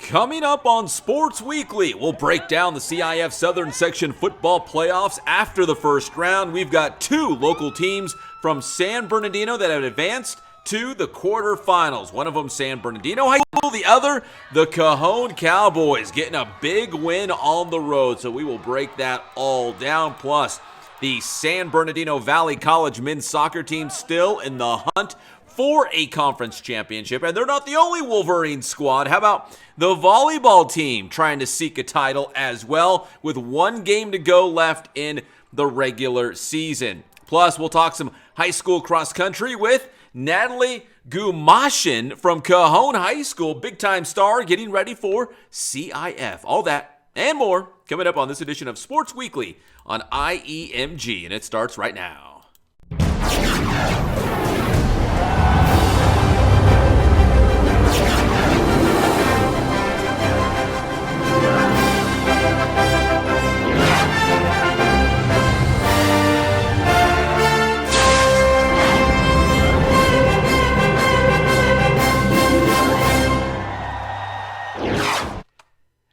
Coming up on Sports Weekly, we'll break down the CIF Southern Section football playoffs after the first round. We've got two local teams from San Bernardino that have advanced to the quarterfinals. One of them San Bernardino High School, the other the Cajon Cowboys, getting a big win on the road. So we will break that all down. Plus, the San Bernardino Valley College men's soccer team still in the hunt for a conference championship, and they're not the only Wolverine squad. How about the volleyball team trying to seek a title as well, with one game to go left in the regular season? Plus, we'll talk some high school cross country with Natalie Gumashin from Cajon High School, big-time star, getting ready for CIF. All that and more coming up on this edition of Sports Weekly on IEMG, and it starts right now.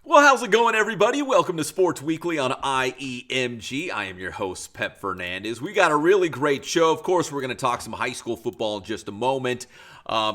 Well, how's it going, everybody? Welcome to Sports Weekly on IEMG. I am your host, Pep Fernandez. We got a really great show. Of course, we're going to talk some high school football in just a moment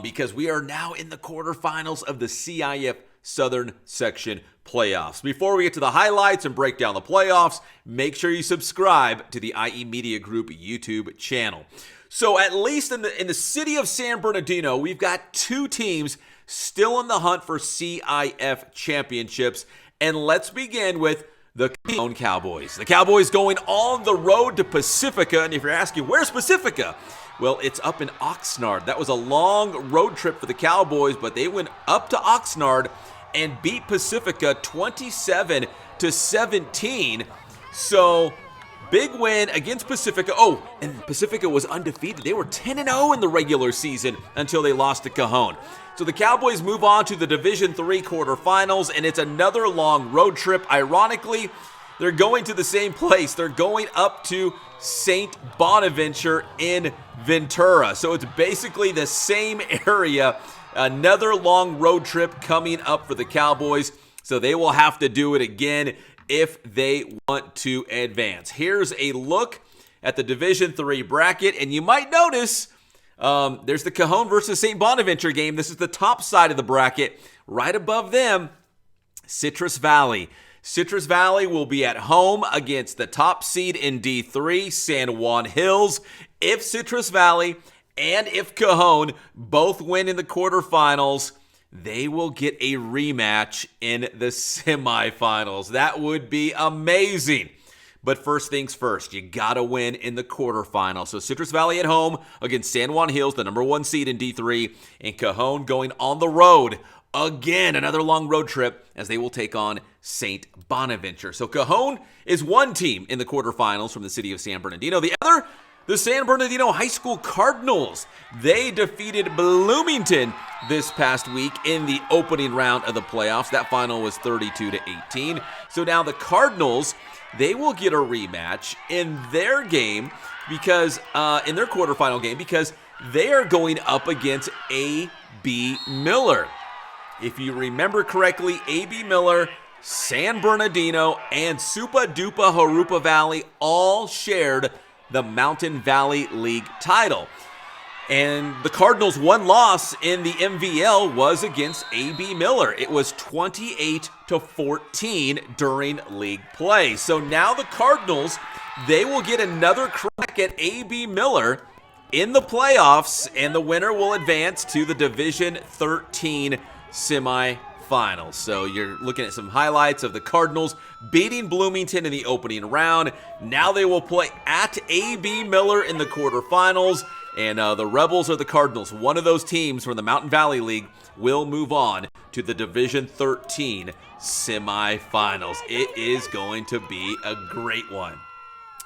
because we are now in the quarterfinals of the CIF Southern Section playoffs. Before we get to the highlights and break down the playoffs, make sure you subscribe to the IE Media Group YouTube channel. So at least in the city of San Bernardino, we've got two teams still in the hunt for CIF championships. And let's begin with the Cajon Cowboys. The Cowboys going on the road to Pacifica. And if you're asking, where's Pacifica? Well, it's up in Oxnard. That was a long road trip for the Cowboys, but they went up to Oxnard and beat Pacifica 27-17. So big win against Pacifica. Oh, and Pacifica was undefeated. They were 10-0 in the regular season until they lost to Cajon. So the Cowboys move on to the Division III quarterfinals, and it's another long road trip. Ironically, they're going to the same place. They're going up to St. Bonaventure in Ventura. So it's basically the same area. Another long road trip coming up for the Cowboys. So they will have to do it again if they want to advance. Here's a look at the Division III bracket, and you might notice there's the Cajon versus St. Bonaventure game. This is the top side of the bracket. Right above them, Citrus Valley. Citrus Valley will be at home against the top seed in D3, San Juan Hills. If Citrus Valley and if Cajon both win in the quarterfinals, they will get a rematch in the semifinals. That would be amazing. But first things first, you gotta win in the quarterfinals. So Citrus Valley at home against San Juan Hills, the number one seed in D3, and Cajon going on the road. Again, another long road trip as they will take on St. Bonaventure. So Cajon is one team in the quarterfinals from the city of San Bernardino. The other, the San Bernardino High School Cardinals. They defeated Bloomington this past week in the opening round of the playoffs. That final was 32-18. So now the Cardinals, they will get a rematch in their game because in their quarterfinal game because they are going up against A.B. Miller. If you remember correctly, A.B. Miller, San Bernardino, and Supa Dupa Jurupa Valley all shared the Mountain Valley League title. And the Cardinals' one loss in the MVL was against A.B. Miller. It was 28-14 during league play. So now the Cardinals, they will get another crack at A.B. Miller in the playoffs, and the winner will advance to the Division 13 semifinals. So you're looking at some highlights of the Cardinals beating Bloomington in the opening round. Now they will play at A.B. Miller in the quarterfinals. And the Rebels or the Cardinals, one of those teams from the Mountain Valley League, will move on to the Division 13 semifinals. It is going to be a great one.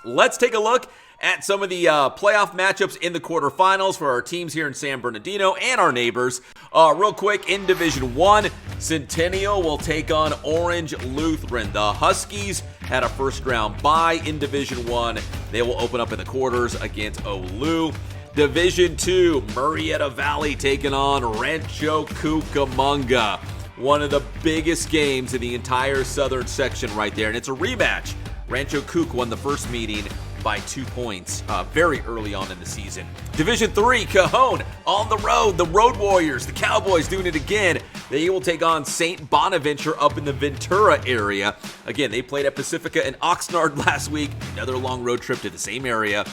Let's take a look at some of the playoff matchups in the quarterfinals for our teams here in San Bernardino and our neighbors. Real quick, in Division 1, Centennial will take on Orange Lutheran. The Huskies had a first-round bye in Division 1. They will open up in the quarters against Olu. Division 2, Murrieta Valley taking on Rancho Cucamonga. one of the biggest games in the entire southern section right there, and it's a rematch. Rancho Cook won the first meeting by 2 points very early on in the season. Division 3, Cajon on the road. The Road Warriors, the Cowboys, doing it again. They will take on St. Bonaventure up in the Ventura area. Again, they played at Pacifica and Oxnard last week. Another long road trip to the same area.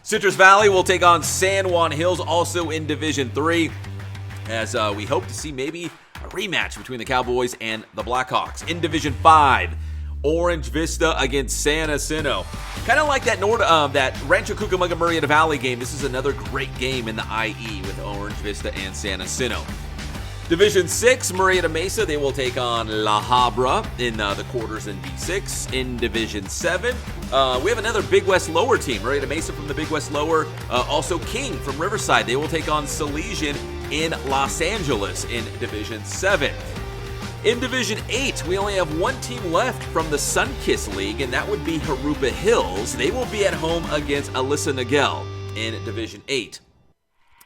Citrus Valley will take on San Juan Hills, also in Division 3, as we hope to see maybe a rematch between the Cowboys and the Blackhawks. In Division 5, Orange Vista against San Jacinto. Kind of like that that Rancho Cucamonga Murrieta Valley game. This is another great game in the IE with Orange Vista and San Jacinto. Division 6, Murrieta Mesa, they will take on La Habra in the quarters in D6. In Division 7, we have another Big West Lower team. Murrieta Mesa from the Big West Lower. Also King from Riverside. They will take on Salesian in Los Angeles in Division 7. In Division 8, we only have one team left from the Sunkiss League, and that would be Jurupa Hills. They will be at home against Alyssa Nagel in Division 8.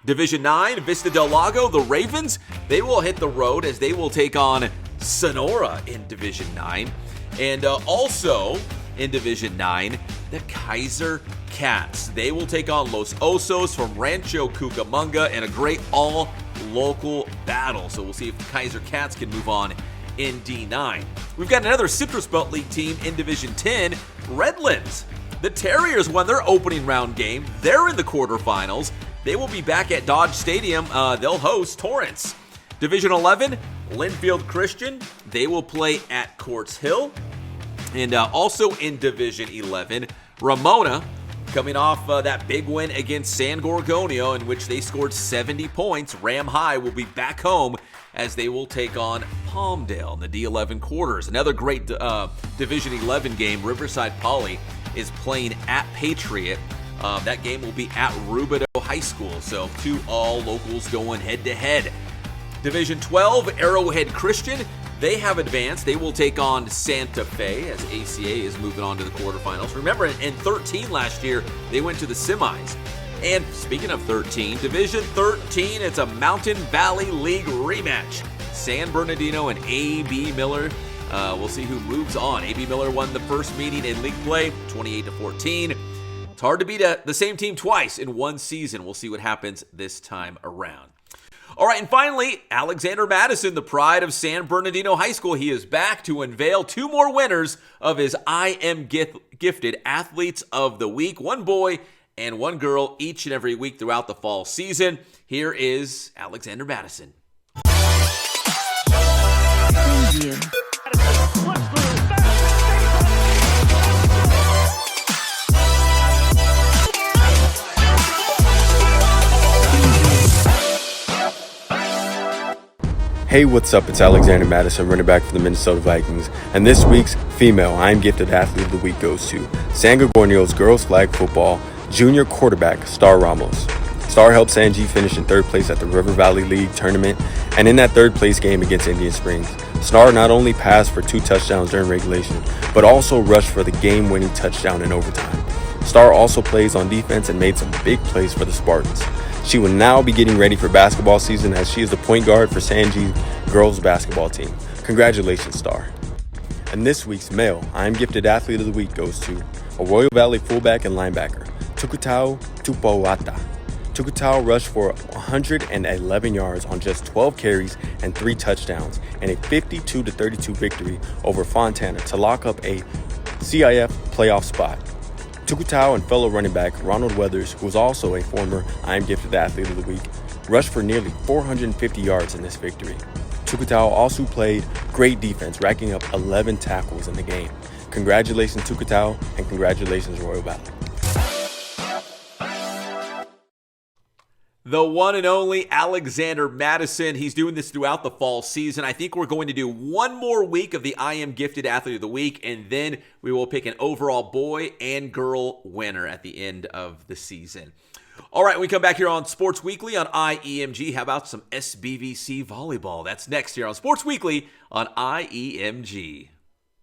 Division 9, Vista Del Lago, the Ravens, they will hit the road as they will take on Sonora in Division 9. And also in Division 9, the Kaiser Cats. They will take on Los Osos from Rancho Cucamonga in a great all-local battle. So we'll see if the Kaiser Cats can move on in D9. We've got another Citrus Belt League team in Division 10, Redlands. The Terriers won their opening round game. They're in the quarterfinals. They will be back at Dodge Stadium. They'll host Torrance. Division 11, Linfield Christian. They will play at Courts Hill. And also in Division 11, Ramona, coming off that big win against San Gorgonio, in which they scored 70 points. Ram High will be back home as they will take on Palmdale in the D11 quarters. Another great Division 11 game. Riverside Poly is playing at Patriot. That game will be at Rubidoux High School, so two all-locals going head-to-head. Division 12, Arrowhead Christian, they have advanced. They will take on Santa Fe as ACA is moving on to the quarterfinals. Remember, in 13 last year, they went to the semis. And speaking of 13, Division 13, it's a Mountain Valley League rematch. San Bernardino and A.B. Miller. We'll see who moves on. A.B. Miller won the first meeting in league play, 28-14. It's hard to beat the same team twice in one season. We'll see what happens this time around. All right, and finally, Alexander Madison, the pride of San Bernardino High School. He is back to unveil two more winners of his I Am Gifted Athletes of the Week. One boy and one girl each and every week throughout the fall season. Here is Alexander Madison. Thank you. Hey, what's up? It's Alexander Madison, running back for the Minnesota Vikings. And this week's female I Am Gifted Athlete of the Week goes to San Gorgonio's girls flag football junior quarterback, Star Ramos. Star helped San G finish in third place at the River Valley League tournament, and in that third place game against Indian Springs, Star not only passed for 2 touchdowns during regulation, but also rushed for the game-winning touchdown in overtime. Star also plays on defense and made some big plays for the Spartans. She will now be getting ready for basketball season as she is the point guard for San G girls basketball team. Congratulations, Star. And this week's male I Am Gifted Athlete of the Week goes to Arroyo Valley fullback and linebacker, Tukutao Tupuata. Tukutao rushed for 111 yards on just 12 carries and 3 touchdowns in a 52-32 victory over Fontana to lock up a CIF playoff spot. Tukutao and fellow running back Ronald Weathers, who was also a former I Am Gifted Athlete of the Week, rushed for nearly 450 yards in this victory. Tukutao also played great defense, racking up 11 tackles in the game. Congratulations, Tukutao, and congratulations, Royal Valley. The one and only Alexander Madison. He's doing this throughout the fall season. I think we're going to do one more week of the I Am Gifted Athlete of the Week, and then we will pick an overall boy and girl winner at the end of the season. All right, we come back here on Sports Weekly on IEMG. How about some SBVC volleyball? That's next here on Sports Weekly on IEMG.